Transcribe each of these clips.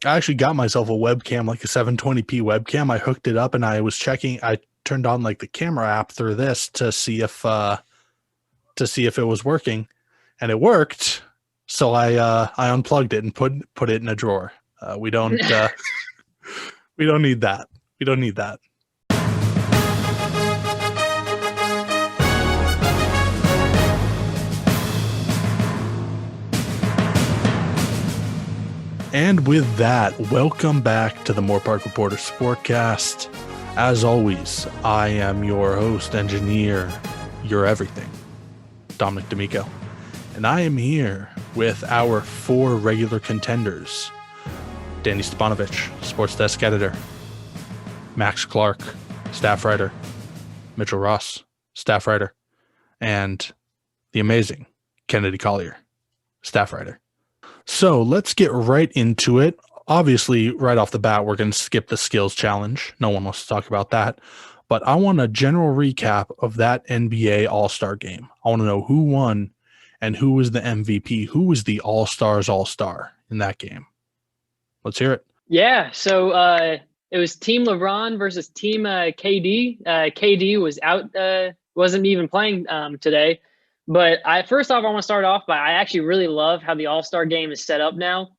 I actually got myself a webcam, like a 720p webcam. I hooked it up and I was checking. I turned on like the camera app through this to see if it was working, and it worked. So I unplugged it and put it in a drawer. We don't we don't need that. We don't need that. And with that, welcome back to the Moorpark Reporter Sportcast. As always, I am your host, engineer, your everything, Dominic D'Amico. And I am here with our 4 regular contenders. Danny Stepanovich, sports desk editor. Max Clark, staff writer. Mitchell Ross, staff writer. And the amazing Kennedy Collier, staff writer. So let's get right into it. Obviously, right off the bat, we're going to skip the skills challenge. No one wants to talk about that. But I want a general recap of that NBA All-Star game. I want to know who won and who was the MVP, who was the All-Stars All-Star in that game. Let's hear it. Yeah, so it was Team LeBron versus Team KD. KD was out, wasn't even playing today. But first off, I want to start off by I actually really love how the All-Star game is set up now.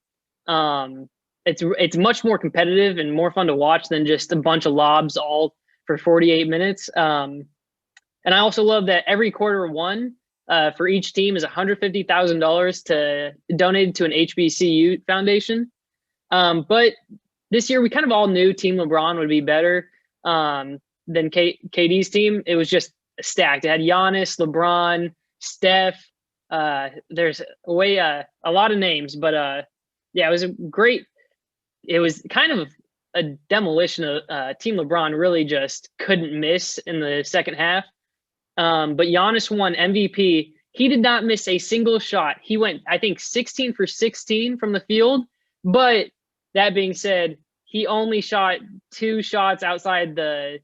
It's much more competitive and more fun to watch than just a bunch of lobs all for 48 minutes. And I also love that every quarter one for each team is $150,000 to donate to an HBCU foundation. But this year we kind of all knew Team LeBron would be better than KD's team. It was just stacked. It had Giannis, LeBron, Steph. There's a lot of names, but yeah, it was great. It was kind of a demolition of Team LeBron. Really just couldn't miss in the second half. But Giannis won MVP. He did not miss a single shot. He went, I think, 16 for 16 from the field. But that being said, he only shot 2 shots outside the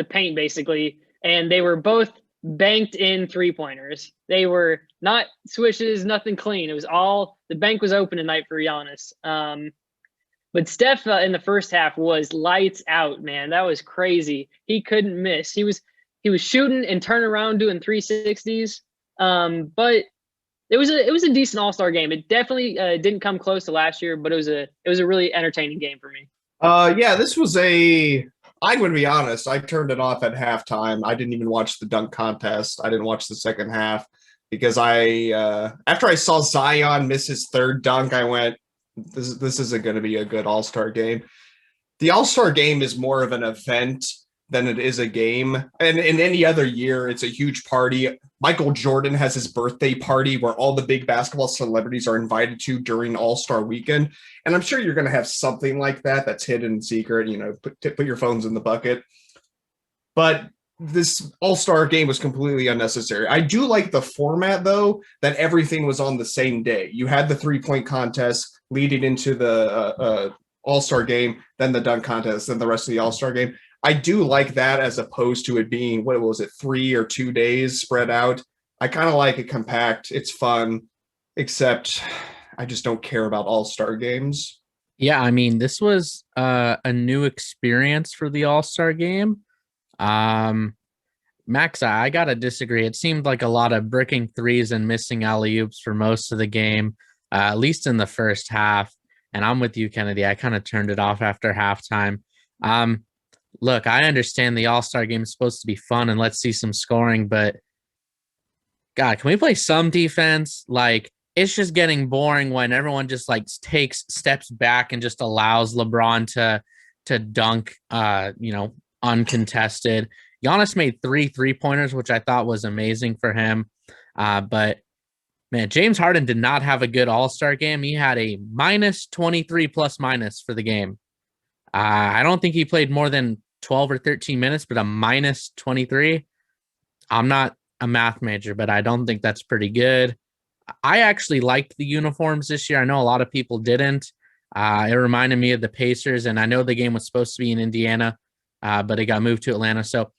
paint, basically, and they were both banked in 3-pointers. They were not swishes, nothing clean. It was all the bank was open tonight for Giannis. But Steph in the first half was lights out, man. That was crazy. He couldn't miss. He was shooting and turning around doing 360s. But it was a decent All-Star game. It definitely didn't come close to last year, but it was a really entertaining game for me. Yeah, this was I'm going to be honest. I turned it off at halftime. I didn't even watch the dunk contest. I didn't watch the second half because after I saw Zion miss his 3rd dunk, I went, this isn't going to be a good All-Star game. The All-Star game is more of an event than it is a game. And in any other year, it's a huge party. Michael Jordan has his birthday party where all the big basketball celebrities are invited to during All-Star weekend. And I'm sure you're going to have something like that that's hidden secret, put your phones in the bucket. But this All-Star game was completely unnecessary. I do like the format, though, that everything was on the same day. You had the 3-point contest leading into the All-Star game, then the dunk contest, then the rest of the All-Star game. I do like that as opposed to it being, 3 or 2 days spread out. I kind of like it compact. It's fun, except I just don't care about All-Star games. Yeah, I mean, this was a new experience for the All-Star game. Max, I got to disagree. It seemed like a lot of bricking threes and missing alley-oops for most of the game, at least in the first half. And I'm with you, Kennedy. I kind of turned it off after halftime. Look, I understand the All-Star game is supposed to be fun and let's see some scoring, but God, can we play some defense? Like, it's just getting boring when everyone just takes steps back and just allows LeBron to dunk, uncontested. Giannis made 3 3-pointers, which I thought was amazing for him. But man, James Harden did not have a good All-Star game. He had a minus 23 plus minus for the game. I don't think he played more than 12 or 13 minutes, but a minus 23. I'm not a math major, but I don't think that's pretty good. I actually liked the uniforms this year. I know a lot of people didn't. It reminded me of the Pacers, and I know the game was supposed to be in Indiana, but it got moved to Atlanta. So,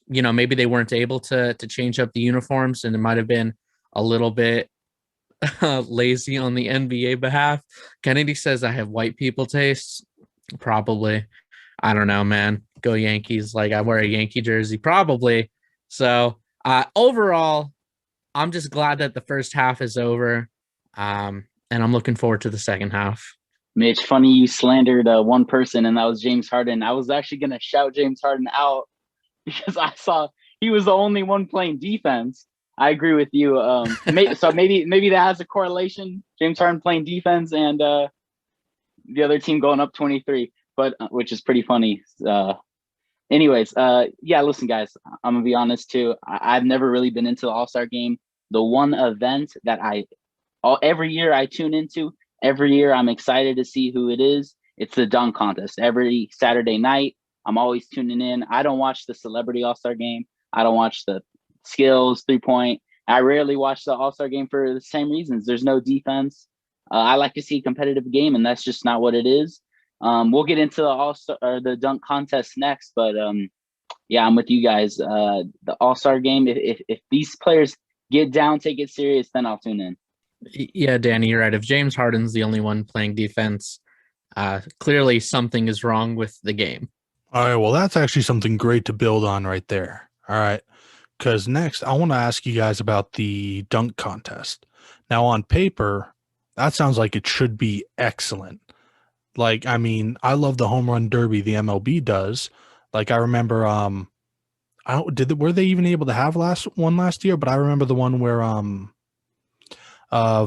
maybe they weren't able to change up the uniforms, and it might have been a little bit lazy on the NBA behalf. Kennedy says I have white people tastes. Probably. I don't know, man. Go Yankees. Like I wear a Yankee jersey, probably. So overall, I'm just glad that the first half is over. And I'm looking forward to the second half. Mitch, funny you slandered one person, and that was James Harden. I was actually going to shout James Harden out because I saw he was the only one playing defense. I agree with you. So maybe that has a correlation. James Harden playing defense and the other team going up 23, but which is pretty funny. Anyways, yeah, listen, guys, I'm gonna be honest too. I've never really been into the All-Star game. The one event that every year I tune into, every year I'm excited to see who it is. It's the dunk contest. Every Saturday night, I'm always tuning in. I don't watch the celebrity All-Star game. I don't watch the skills, 3-point. I rarely watch the All-Star game for the same reasons. There's no defense. I like to see a competitive game, and that's just not what it is. We'll get into the dunk contest next, but yeah, I'm with you guys. The All-Star game, if these players get down, take it serious, then I'll tune in. Yeah, Danny, you're right. If James Harden's the only one playing defense, clearly something is wrong with the game. All right, well, that's actually something great to build on right there. All right, because next I want to ask you guys about the dunk contest. Now, on paper, that sounds like it should be excellent. Like, I mean, I love the home run derby the MLB does. Like, I remember, were they even able to have last year? But I remember the one where I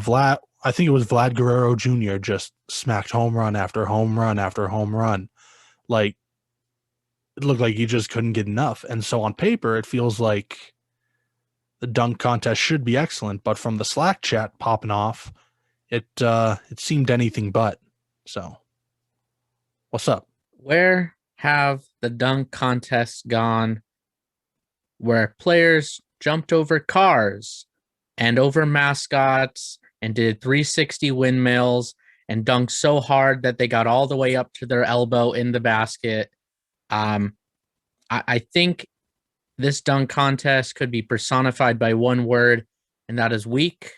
think it was Vlad Guerrero Jr. just smacked home run after home run after home run. Like, it looked like he just couldn't get enough. And so on paper, it feels like the dunk contest should be excellent. But from the Slack chat popping off, it seemed anything but. So, what's up? Where have the dunk contests gone where players jumped over cars and over mascots and did 360 windmills and dunked so hard that they got all the way up to their elbow in the basket? I think this dunk contest could be personified by one word, and that is weak.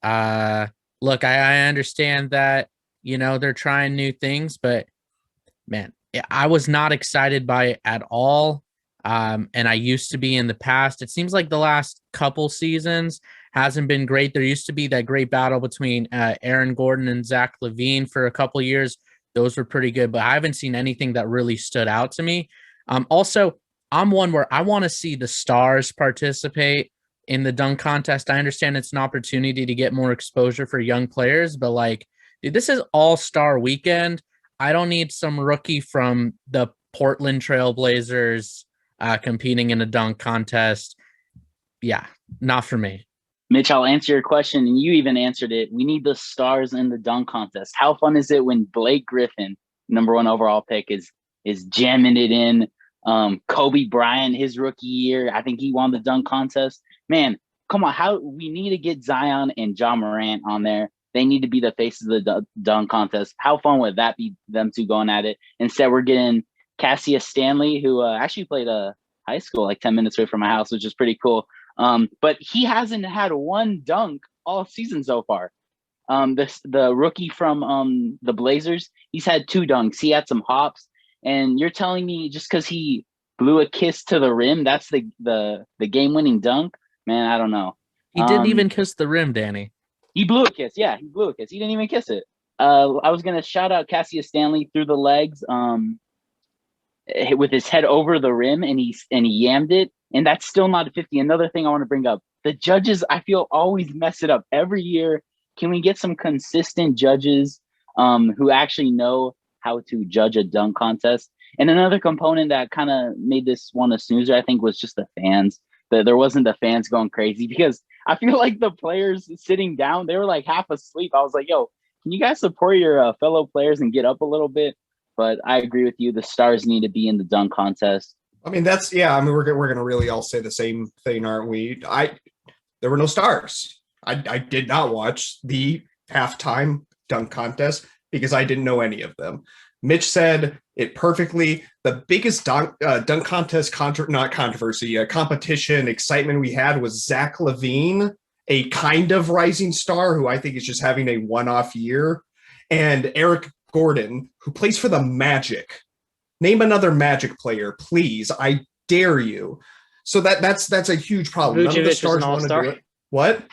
Look, I understand that, they're trying new things, but man, I was not excited by it at all. And I used to be in the past. It seems like the last couple seasons hasn't been great. There used to be that great battle between Aaron Gordon and Zach LaVine for a couple years. Those were pretty good, but I haven't seen anything that really stood out to me. Also, I'm one where I want to see the stars participate in the dunk contest. I understand it's an opportunity to get more exposure for young players, but like, dude, this is all-star weekend. I don't need some rookie from the Portland Trail Blazers competing in a dunk contest. Yeah, not for me. Mitch, I'll answer your question, and you even answered it. We need the stars in the dunk contest. How fun is it when Blake Griffin, number 1 overall pick, is jamming it in? Kobe Bryant, his rookie year, I think he won the dunk contest. Man, come on! We need to get Zion and Ja Morant on there. They need to be the faces of the dunk contest. How fun would that be, them two going at it? Instead, we're getting Cassius Stanley, who actually played high school like 10 minutes away from my house, which is pretty cool. But he hasn't had one dunk all season so far. The rookie from the Blazers, he's had 2 dunks. He had some hops, and you're telling me just because he blew a kiss to the rim, that's the game-winning dunk? Man, I don't know. He didn't even kiss the rim, Danny. He blew a kiss. Yeah, he blew a kiss. He didn't even kiss it. I was gonna shout out Cassius Stanley through the legs, with his head over the rim, and he yammed it. And that's still not a 50. Another thing I want to bring up: the judges, I feel, always mess it up every year. Can we get some consistent judges who actually know how to judge a dunk contest? And another component that kind of made this one a snoozer, I think, was just the fans. There wasn't the fans going crazy, because I feel like the players sitting down, they were like half asleep. I was like, yo, can you guys support your fellow players and get up a little bit? But I agree with you. The stars need to be in the dunk contest. I mean, we're going to really all say the same thing, aren't we? There were no stars. I did not watch the halftime dunk contest because I didn't know any of them. Mitch said it perfectly. The biggest dunk contest competition excitement we had was Zach LaVine a kind of rising star who I think is just having a one-off year, and Eric Gordon, who plays for the Magic. Name another Magic player, please. I dare you. So that's a huge problem. None of the Vucevic was stars an want to do all-star. it. What?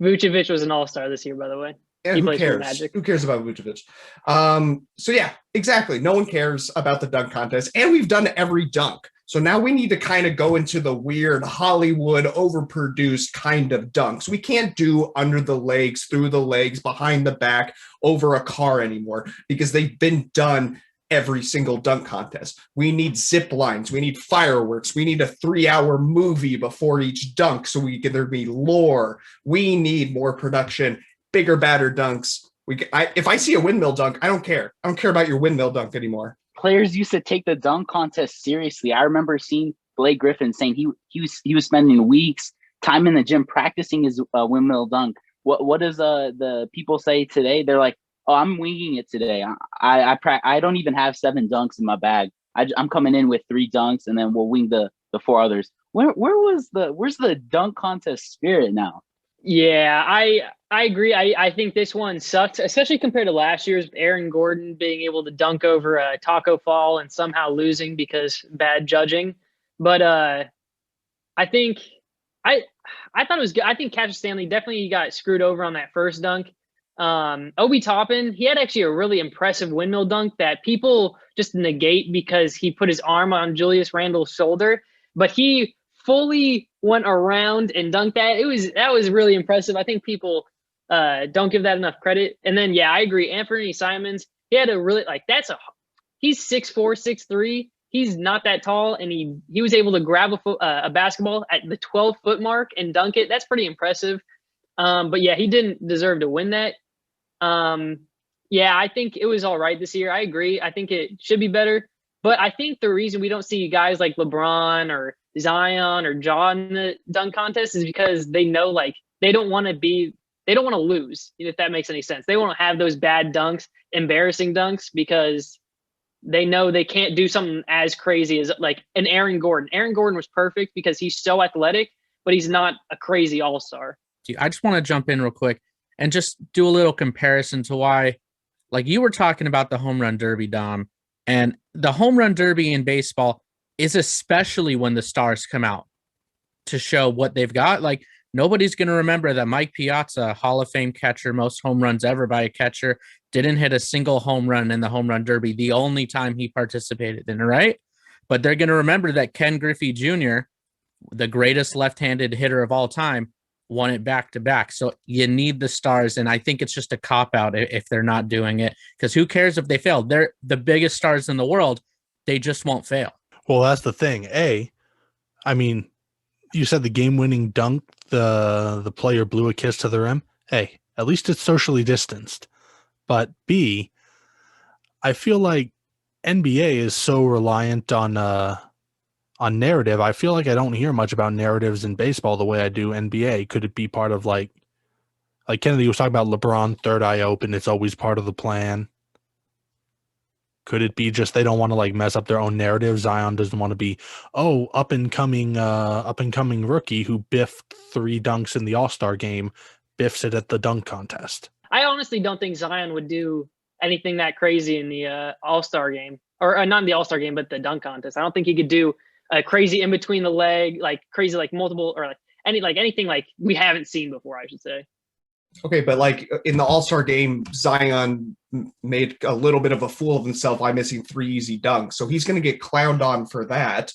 Vucevic was an all-star this year, by the way. Yeah, He who plays for the cares? Magic. Who cares about Vucevic? So yeah, exactly. No one cares about the dunk contest, and we've done every dunk. So now we need to kind of go into the weird Hollywood overproduced kind of dunks. We can't do under the legs, through the legs, behind the back, over a car anymore because they've been done every single dunk contest. We need zip lines. We need fireworks. We need a 3-hour movie before each dunk so there be lore. We need more production, bigger, badder dunks. If I see a windmill dunk, I don't care. I don't care about your windmill dunk anymore. Players used to take the dunk contest seriously. I remember seeing Blake Griffin saying he was spending weeks time in the gym practicing his windmill dunk. What does the people say today? They're like, "Oh, I'm winging it today. I don't even have 7 dunks in my bag. I'm coming in with 3 dunks, and then we'll wing the 4 others." Where's the dunk contest spirit now? Yeah, I agree. I think this one sucked, especially compared to last year's Aaron Gordon being able to dunk over a Taco Fall and somehow losing because bad judging. But I think I thought it was good. I think Cassius Stanley definitely got screwed over on that first dunk. Obi Toppin, he had actually a really impressive windmill dunk that people just negate because he put his arm on Julius Randle's shoulder, but he fully went around and dunked that. That was really impressive. I think people don't give that enough credit. And then yeah, I agree. Anthony Simons, he had a really he's 6'4", 6'3". He's not that tall, and he was able to grab a basketball at the 12-foot mark and dunk it. That's pretty impressive. But yeah, he didn't deserve to win that. Yeah, I think it was all right this year. I agree. I think it should be better. But I think the reason we don't see guys like LeBron or Zion or Ja in the dunk contest is because they know they don't want to lose, if that makes any sense. They want to have those bad dunks, embarrassing dunks, because they know they can't do something as crazy as like an Aaron Gordon. Aaron Gordon was perfect because he's so athletic, but he's not a crazy all-star. I just want to jump in real quick and just do a little comparison to why, like you were talking about the home run derby, Dom, and the home run derby in baseball is especially when the stars come out to show what they've got. Like nobody's going to remember that Mike Piazza, Hall of Fame catcher, most home runs ever by a catcher, didn't hit a single home run in the home run derby the only time he participated in it, right? But they're going to remember that Ken Griffey Jr., the greatest left-handed hitter of all time, won it back-to-back. So you need the stars, and I think it's just a cop-out if they're not doing it, because who cares if they fail? They're the biggest stars in the world. They just won't fail. Well, that's the thing. I mean, you said the game-winning dunk, the player blew a kiss to the rim. At least it's socially distanced. But B, I feel like NBA is so reliant on narrative. I feel like I don't hear much about narratives in baseball the way I do NBA. Could it be part of like Kennedy was talking about LeBron, third eye open? It's always part of the plan. Could it be just they don't want to mess up their own narrative? Zion doesn't want to be, up and coming rookie who biffed 3 dunks in the All-Star game, biffs it at the dunk contest. I honestly don't think Zion would do anything that crazy in the All-Star game, or not in the All-Star game, but the dunk contest. I don't think he could do a crazy in between the leg, crazy multiple, or anything we haven't seen before, I should say. Okay, but in the All-Star game, Zion made a little bit of a fool of himself by missing 3 easy dunks. So he's going to get clowned on for that.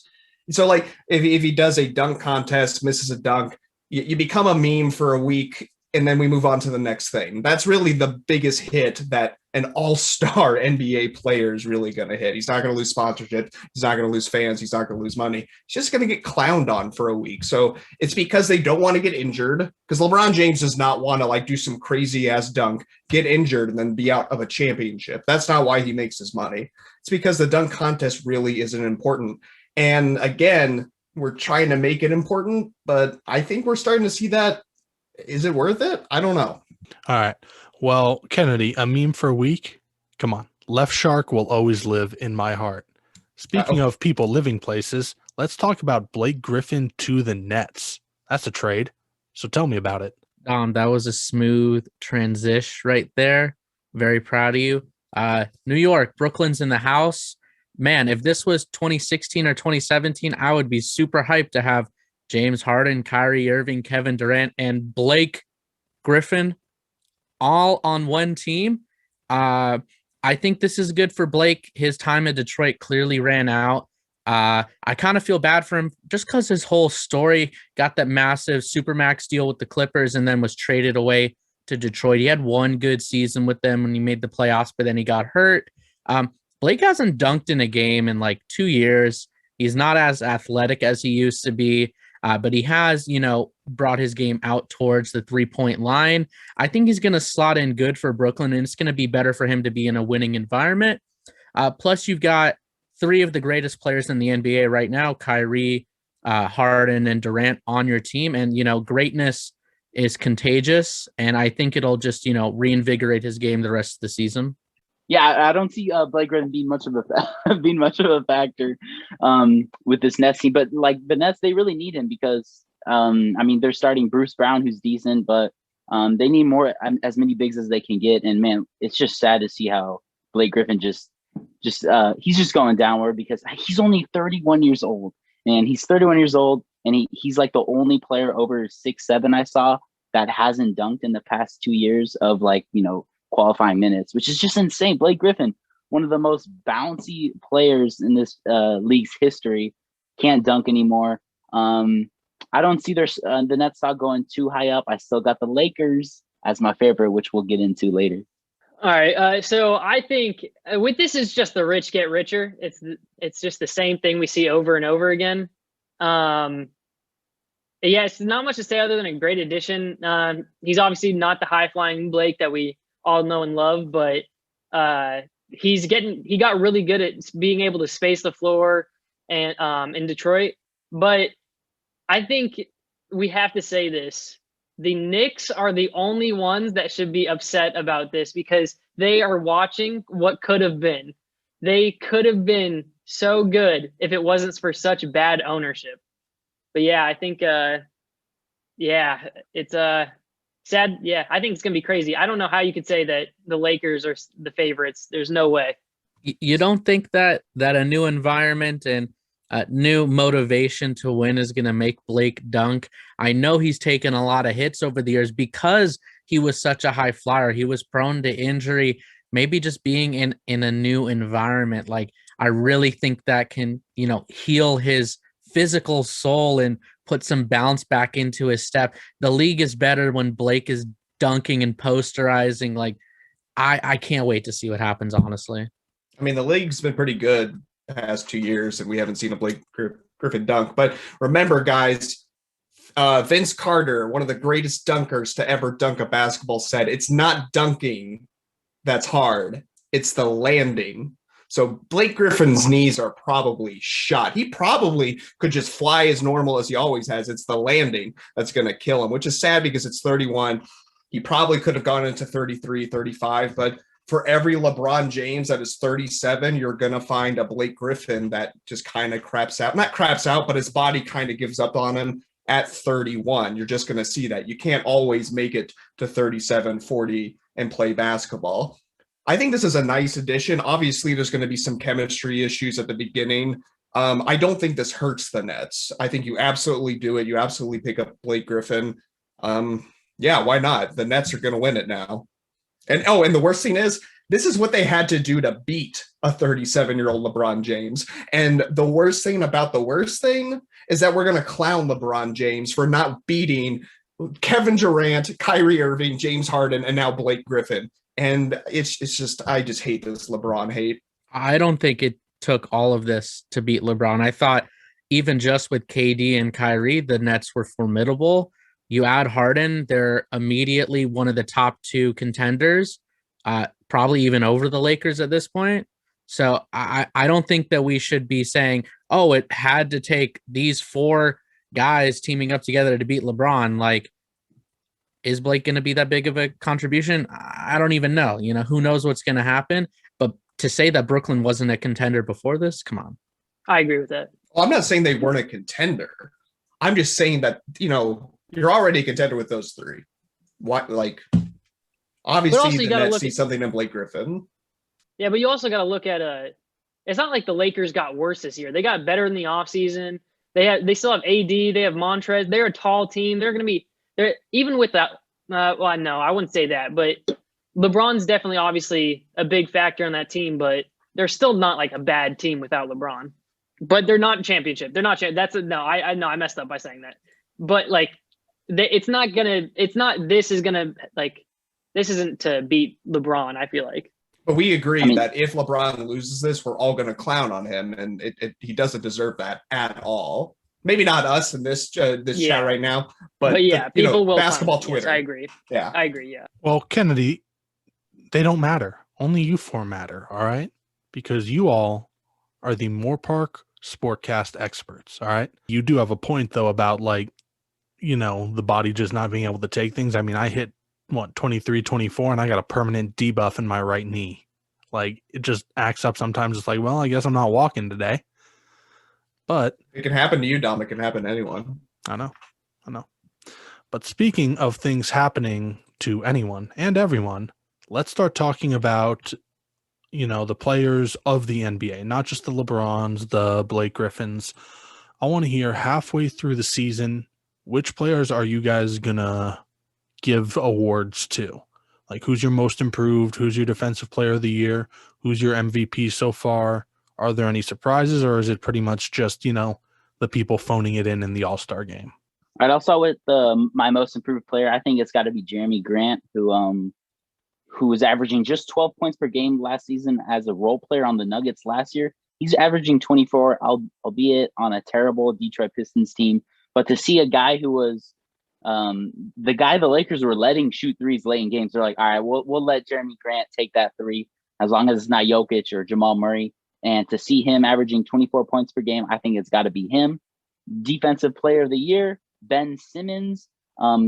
So if he does a dunk contest, misses a dunk, you become a meme for a week, and then we move on to the next thing. That's really the biggest hit that an all-star NBA player is really going to hit. He's not going to lose sponsorship. He's not going to lose fans. He's not going to lose money. He's just going to get clowned on for a week. So it's because they don't want to get injured, because LeBron James does not want to do some crazy-ass dunk, get injured, and then be out of a championship. That's not why he makes his money. It's because the dunk contest really isn't important. And again, we're trying to make it important, but I think we're starting to see that. Is it worth it? I don't know. All right. Well, Kennedy, a meme for a week? Come on. Left Shark will always live in my heart. Speaking of people living places, let's talk about Blake Griffin to the Nets. That's a trade. So tell me about it. That was a smooth transition right there. Very proud of you. New York, Brooklyn's in the house. Man, if this was 2016 or 2017, I would be super hyped to have James Harden, Kyrie Irving, Kevin Durant, and Blake Griffin all on one team. I think this is good for Blake. His time in Detroit clearly ran out. I kind of feel bad for him just because his whole story got that massive Supermax deal with the Clippers and then was traded away to Detroit. He had one good season with them when he made the playoffs, but then he got hurt. Blake hasn't dunked in a game in like 2 years. He's not as athletic as he used to be, but he has, brought his game out towards the 3-point line. I think he's going to slot in good for Brooklyn, and it's going to be better for him to be in a winning environment. Plus, you've got 3 of the greatest players in the NBA right now, Kyrie, Harden, and Durant on your team. And, greatness is contagious. And I think it'll just, reinvigorate his game the rest of the season. Yeah, I don't see Blake Griffin being much of a factor with this Nets team. But like the Nets, they really need him because they're starting Bruce Brown, who's decent, but they need more as many bigs as they can get. And man, it's just sad to see how Blake Griffin just he's just going downward because he's only 31 years old, and he's 31 years old, and he's like the only player over 6'7" I saw that hasn't dunked in the past 2 years of qualifying minutes, which is just insane. Blake Griffin, one of the most bouncy players in this league's history, can't dunk anymore. I don't see the Nets not going too high up. I still got the Lakers as my favorite, which we'll get into later. All right. So I think with this is just the rich get richer. It's just the same thing we see over and over again. It's not much to say other than a great addition. He's obviously not the high flying Blake that we all know and love, but he got really good at being able to space the floor and in Detroit. But I think we have to say this. The Knicks are the only ones that should be upset about this because they are watching what could have been. They could have been so good if it wasn't for such bad ownership. But yeah, I think it's sad. Yeah, I think it's going to be crazy. I don't know how you could say that the Lakers are the favorites. There's no way. You don't think that a new environment and new motivation to win is going to make Blake dunk? I know he's taken a lot of hits over the years because he was such a high flyer. He was prone to injury. Maybe just being in a new environment, like I really think that can, heal his physical soul and put some bounce back into his step. The league is better when Blake is dunking and posterizing. Like I can't wait to see what happens, honestly. I mean, the league's been pretty good the past 2 years, and we haven't seen a Blake Griffin dunk. But remember, guys, Vince Carter, one of the greatest dunkers to ever dunk a basketball, said it's not dunking that's hard, it's the landing. So Blake Griffin's knees are probably shot. He probably could just fly as normal as he always has. It's the landing that's going to kill him, which is sad because it's 31. He probably could have gone into 33, 35, but for every LeBron James that is 37, you're going to find a Blake Griffin that just kind of craps out. Not craps out, but his body kind of gives up on him at 31. You're just going to see that. You can't always make it to 37, 40 and play basketball. I think this is a nice addition. Obviously, there's going to be some chemistry issues at the beginning. I don't think this hurts the Nets. I think you absolutely do it. You absolutely pick up Blake Griffin. Why not? The Nets are going to win it now. And the worst thing is, this is what they had to do to beat a 37-year-old LeBron James. And the worst thing about the worst thing is that we're going to clown LeBron James for not beating Kevin Durant, Kyrie Irving, James Harden, and now Blake Griffin. And it's just, I just hate this LeBron hate. I don't think it took all of this to beat LeBron. I thought even just with KD and Kyrie, the Nets were formidable. You add Harden, they're immediately one of the top 2 contenders, probably even over the Lakers at this point. So I don't think that we should be saying, oh, it had to take these 4 guys teaming up together to beat LeBron. Like, is Blake going to be that big of a contribution? I don't even know. Who knows what's going to happen? But to say that Brooklyn wasn't a contender before this, come on. I agree with that. Well, I'm not saying they weren't a contender. I'm just saying that, you you're already a contender with those three. What, like, also obviously you the gotta Nets look see at- something in Blake Griffin. Yeah, but you also got to look at it's not like the Lakers got worse this year. They got better in the offseason. They still have AD. They have Montrez. They're a tall team. They're going to be there even with that. Well, no, I wouldn't say that, but LeBron's definitely obviously a big factor on that team. But they're still not like a bad team without LeBron. But they're not championship. They're not. I messed up by saying that. But like, it's not gonna. It's not. This isn't to beat LeBron. I feel like. But we agree that if LeBron loses this, we're all going to clown on him, and he doesn't deserve that at all. Maybe not us in this chat right now, but yeah, people will basketball clown. Twitter. Yes, I agree. Yeah, I agree. Yeah. Well, Kennedy, they don't matter. Only you four matter, all right? Because you all are the Moorpark Sportcast experts, all right? You do have a point, though, about, like, the body just not being able to take things. I mean, I hit, 23, 24, and I got a permanent debuff in my right knee. Like, it just acts up sometimes. It's like, well, I guess I'm not walking today. But it can happen to you, Dom. It can happen to anyone. I know. But speaking of things happening to anyone and everyone, let's start talking about, the players of the NBA, not just the LeBrons, the Blake Griffins. I want to hear halfway through the season, which players are you guys going to give awards to? Like, who's your most improved? Who's your defensive player of the year? Who's your MVP so far? Are there any surprises, or is it pretty much just, the people phoning it in the All-Star game? All right, I'll start with my most improved player. I think it's got to be Jeremy Grant, who was averaging just 12 points per game last season as a role player on the Nuggets last year. He's averaging 24, albeit on a terrible Detroit Pistons team. But to see a guy who was the guy the Lakers were letting shoot threes late in games, they're like, all right, we'll let Jeremy Grant take that three as long as it's not Jokic or Jamal Murray. And to see him averaging 24 points per game, I think it's got to be him. Defensive player of the year, Ben Simmons.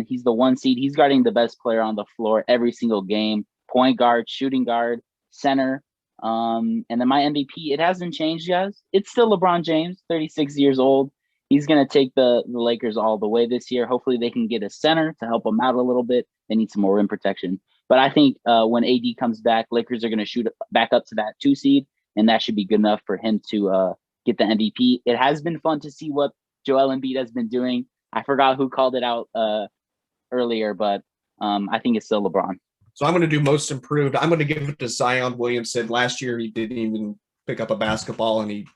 He's the 1 seed. He's guarding the best player on the floor every single game. Point guard, shooting guard, center. And then my MVP, it hasn't changed, guys. It's still LeBron James, 36 years old. He's going to take the Lakers all the way this year. Hopefully they can get a center to help them out a little bit. They need some more rim protection. But I think when AD comes back, Lakers are going to shoot back up to that 2 seed, and that should be good enough for him to get the MVP. It has been fun to see what Joel Embiid has been doing. I forgot who called it out earlier, but I think it's still LeBron. So I'm going to do most improved. I'm going to give it to Zion Williamson. Last year, he didn't even pick up a basketball, and he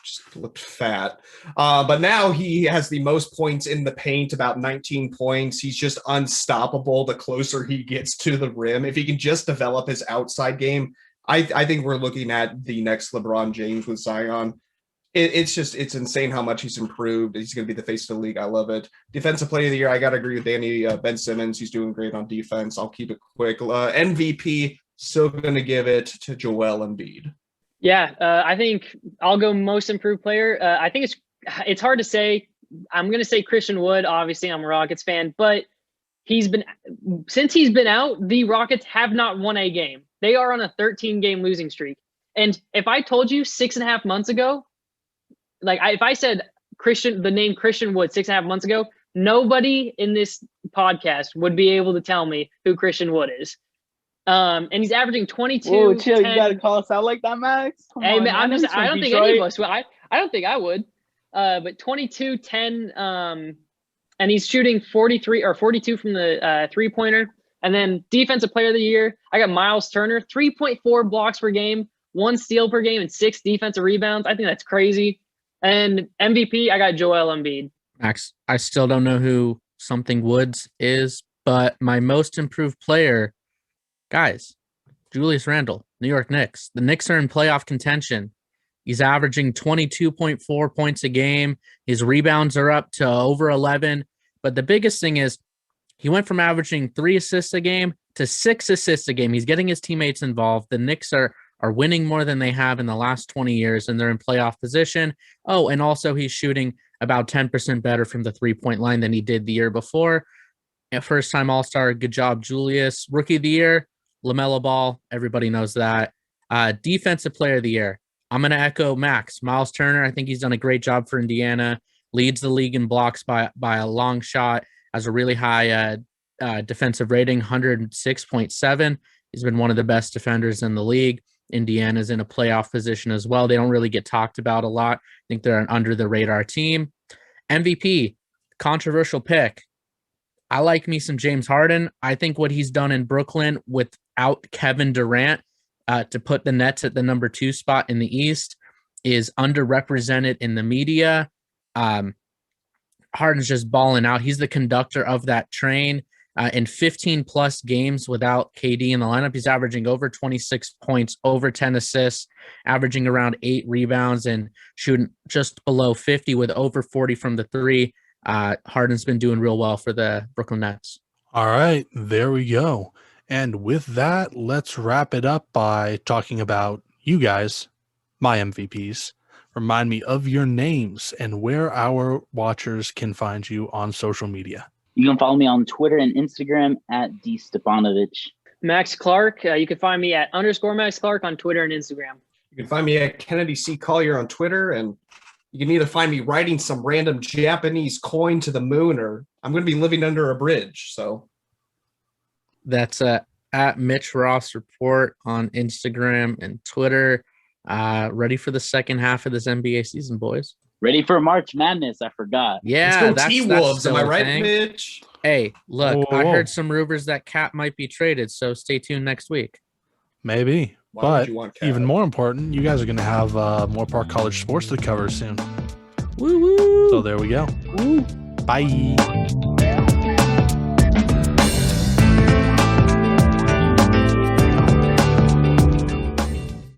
just looked fat. But now he has the most points in the paint, about 19 points. He's just unstoppable the closer he gets to the rim. If he can just develop his outside game, I think we're looking at the next LeBron James with Zion. It's insane how much he's improved. He's going to be the face of the league. I love it. Defensive player of the year, I got to agree with Danny. Ben Simmons, he's doing great on defense. I'll keep it quick. MVP, still going to give it to Joel Embiid. Yeah, I think I'll go most improved player. I think it's hard to say. I'm going to say Christian Wood. Obviously, I'm a Rockets fan, but since he's been out, the Rockets have not won a game. They are on a 13-game losing streak. And if I told you 6.5 months ago, if I said the name Christian Wood 6.5 months ago, nobody in this podcast would be able to tell me who Christian Wood is. And he's averaging 22. Whoa, chill! 10. You gotta call us out like that, Max. Come Hey, on, man, I don't think any of us would. I don't think I would. But 22, 10, and he's shooting 43 or 42 from the 3-pointer. And then defensive player of the year, I got Miles Turner, 3.4 blocks per game, 1 steal per game, and 6 defensive rebounds. I think that's crazy. And MVP, I got Joel Embiid. Max, I still don't know who something Woods is, but my most improved player, guys, Julius Randle, New York Knicks. The Knicks are in playoff contention. He's averaging 22.4 points a game. His rebounds are up to over 11. But the biggest thing is he went from averaging 3 assists a game to 6 assists a game. He's getting his teammates involved. The Knicks are winning more than they have in the last 20 years, and they're in playoff position. Oh, and also he's shooting about 10% better from the 3-point line than he did the year before. First-time All-Star, good job, Julius. Rookie of the year, LaMelo Ball. Everybody knows that. Defensive player of the year, I'm going to echo Max. Miles Turner, I think he's done a great job for Indiana. Leads the league in blocks by a long shot. has a really high defensive rating, 106.7. He's been one of the best defenders in the league. Indiana's in a playoff position as well. They don't really get talked about a lot. I think they're an under the radar team. MVP, controversial pick. I like me some James Harden. I think what he's done in Brooklyn without Kevin Durant to put the Nets at the number 2 spot in the East is underrepresented in the media. Harden's just balling out. He's the conductor of that train. In 15 plus games without KD in the lineup, he's averaging over 26 points, over 10 assists, averaging around 8 rebounds, and shooting just below 50 with over 40 from the 3. Harden's been doing real well for the Brooklyn Nets. All right, there we go. And with that, let's wrap it up by talking about you guys, my MVPs. Remind me of your names and where our watchers can find you on social media. You can follow me on Twitter and Instagram at dstepanovich. Max Clark. You can find me at _Max Clark on Twitter and Instagram. You can find me at Kennedy C. Collier on Twitter, and you can either find me writing some random Japanese coin to the moon, or I'm going to be living under a bridge. So that's at Mitch Ross Report on Instagram and Twitter. Ready for the second half of this NBA season, boys. Ready for March Madness, I forgot. Yeah, let's go T-Wolves. Am I right, Mitch? Hey, look, Whoa. I heard some rumors that Cat might be traded, so stay tuned next week. Maybe. Why but would you want Cat? even more important, you guys are going to have Moorpark College sports to cover soon. Woo woo! So there we go. Woo. Bye.